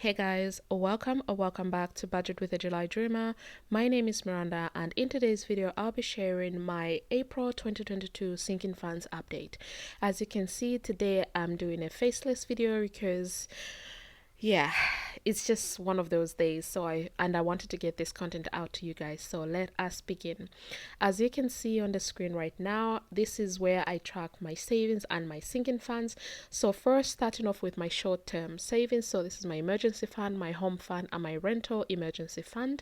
Hey guys, welcome or welcome back to Budget with a July Dreamer. My name is Miranda, and in today's video I'll be sharing my April 2022 sinking funds update. As you can see, today I'm doing a faceless video because yeah, it's just one of those days. I wanted to get this content out to you guys. So let us begin. As you can see on the screen right now, this is where I track my savings and my sinking funds. So first, starting off with my short-term savings. So this is my emergency fund, my home fund, and my rental emergency fund.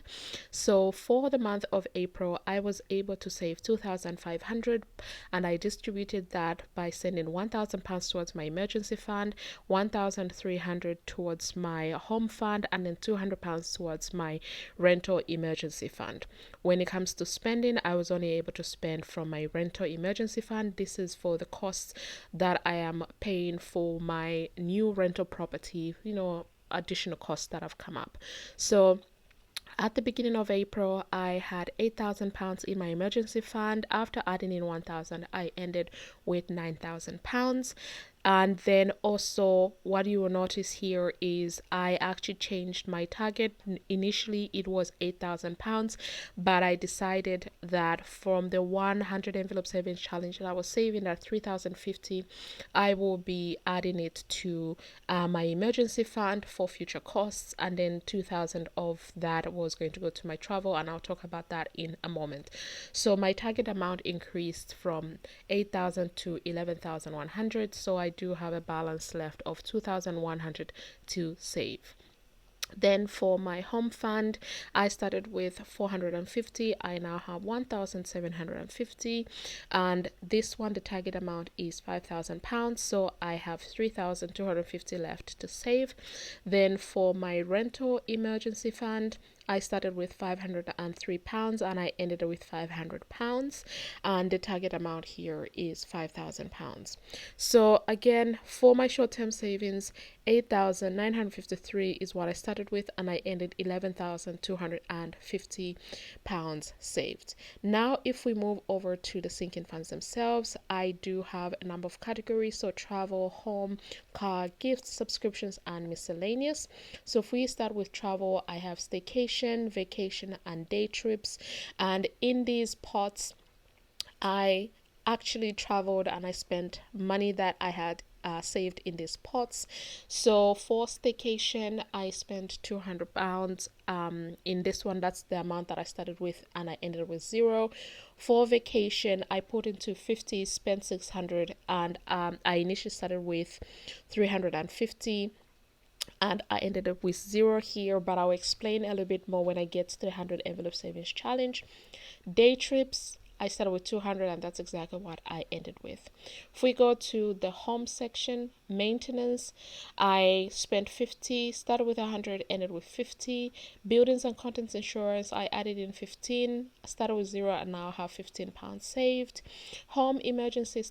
So for the month of April, I was able to save 2,500, and I distributed that by sending 1,000 pounds towards my emergency fund, 1,300 towards my home fund, and then 200 pounds towards my rental emergency fund. When it comes to spending, I was only able to spend from my rental emergency fund. This is for the costs that I am paying for my new rental property, additional costs that have come up. So at the beginning of April, I had £8,000 in my emergency fund. After adding in 1,000, I ended with £9,000. And then also, what you will notice here is I actually changed my target. Initially, it was £8,000, but I decided that from the 100 envelope savings challenge that I was saving at 3,050, I will be adding it to my emergency fund for future costs, and then 2,000 of that was going to go to my travel, and I'll talk about that in a moment. So my target amount increased from 8,000 to 11,100. So I do have a balance left of 2,100 to save. Then for my home fund, I started with 450. I now have 1,750, and this one, the target amount is £5,000. So I have 3,250 left to save. Then for my rental emergency fund, I started with £503 and I ended with £500, and the target amount here is £5,000. So again, for my short-term savings, 8,953 is what I started with, and I ended 11,250 pounds saved. Now if we move over to the sinking funds themselves, I do have a number of categories: so travel, home, car, gifts, subscriptions, and miscellaneous. So if we start with travel, I have staycation, vacation, and day trips, and in these pots I actually traveled and I spent money that I had saved in these pots. So for staycation, I spent £200. In this one, that's the amount that I started with, and I ended with zero. For vacation, I put into 50, spent 600, and I initially started with 350, and I ended up with zero here, but I'll explain a little bit more when I get to the 100 envelope savings challenge. Day trips, I started with 200, and that's exactly what I ended with. If we go to the home section, maintenance, I spent 50, started with 100, ended with 50. Buildings and contents insurance, I added in 15, started with zero, and now I have £15 saved. Home emergency,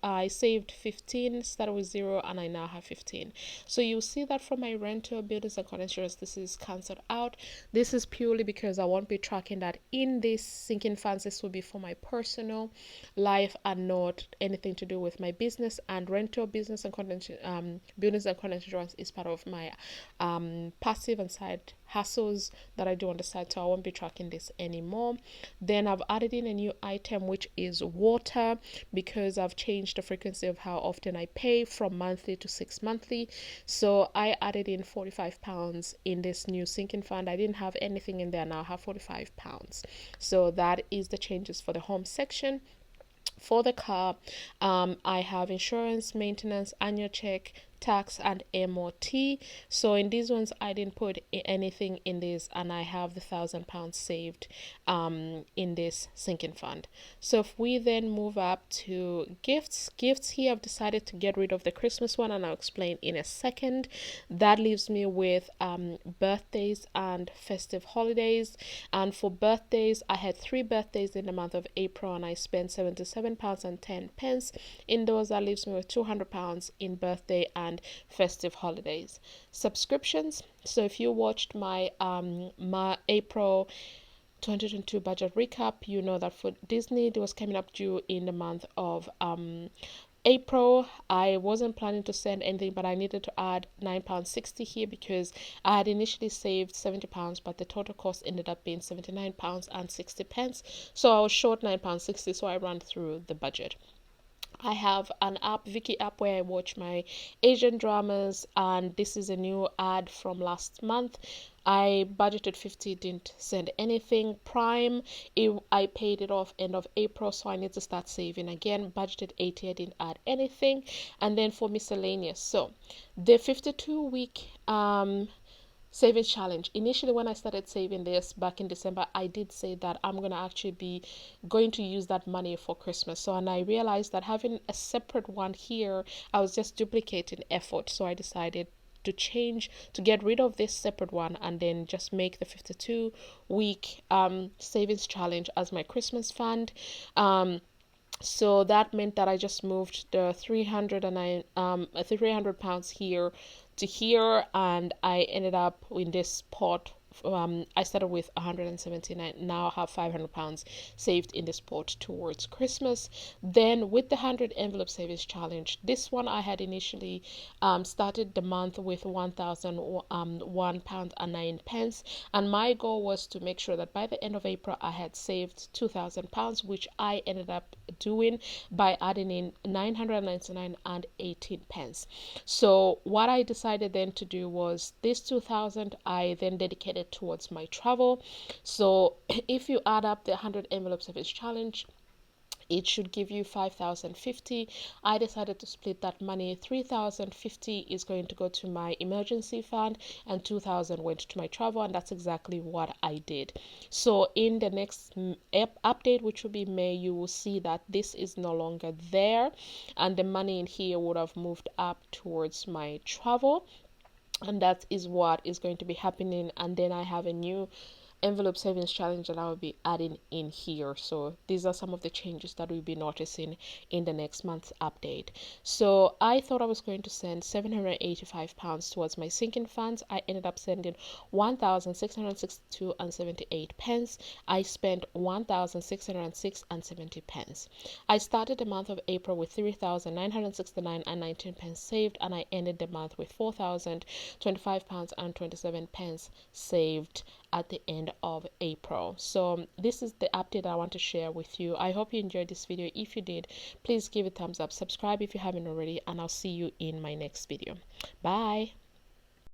I saved 15, started with zero, and I now have 15. So you'll see that from my rental, buildings and contents insurance, this is cancelled out. This is purely because I won't be tracking that in this sinking funds. This will be for my personal life and not anything to do with my business. And rental, business and content, buildings and content insurance is part of my passive and side hassles that I do on the side, so I won't be tracking this anymore. Then I've added in a new item, which is water, because I've changed the frequency of how often I pay from monthly to 6 monthly. So I added in £45 in this new sinking fund. I didn't have anything in there, now I have £45. So that is the changes for the home section. For the car, I have insurance, maintenance, annual check, tax, and MOT. So in these ones, I didn't put anything in this, and I have the £1,000 saved in this sinking fund. So if we then move up to gifts here, I've decided to get rid of the Christmas one, and I'll explain in a second. That leaves me with birthdays and festive holidays. And for birthdays, I had 3 birthdays in the month of April, and I spent £77.10 in those. That leaves me with £200 in birthday and festive holidays. Subscriptions, so if you watched my April 2022 budget recap, you know that for Disney, it was coming up due in the month of April, I wasn't planning to send anything, but I needed to add £9.60 here because I had initially saved £70, but the total cost ended up being £79.60. So I was short £9.60, so I ran through the budget. I have an app, Viki app, where I watch my Asian dramas, and this is a new ad from last month. I budgeted 50, didn't send anything. Prime, I paid it off end of April, so I need to start saving again. Budgeted 80, I didn't add anything. And then for miscellaneous, so the 52-week savings challenge. Initially, when I started saving this back in December, I did say that I'm going to actually be going to use that money for Christmas. So, and I realized that having a separate one here, I was just duplicating effort. So I decided to change, to get rid of this separate one, and then just make the 52-week savings challenge as my Christmas fund. So that meant that I just moved the 300 pounds here to here, and I ended up in this pot. I started with 179. Now I have 500 pounds saved in this pot towards Christmas. Then with the 100 envelope savings challenge, this one I had initially started the month with 1,001 pounds and 9 pence, and my goal was to make sure that by the end of April I had saved 2,000 pounds, which I ended up doing by adding in 999 and 18 pence. So what I decided then to do was this 2,000 I then dedicated towards my travel. So if you add up the 100 envelopes of each challenge, it should give you 5,050. I decided to split that money. 3,050 is going to go to my emergency fund, and 2,000 went to my travel, and that's exactly what I did. So in the next update, which will be May, you will see that this is no longer there, and the money in here would have moved up towards my travel, and that is what is going to be happening. And then I have a new envelope savings challenge that I will be adding in here. So these are some of the changes that we'll be noticing in the next month's update. So I thought I was going to send £785 towards my sinking funds. I ended up sending 1,662 and 78 pence. I spent 1,606 and 70 pence. I started the month of April with 3,969 and 19 pence saved, and I ended the month with 4,025 pounds and 27 pence saved at the end of April. So this is the update I want to share with you. I hope you enjoyed this video. If you did, please give it a thumbs up, subscribe if you haven't already, and I'll see you in my next video. Bye.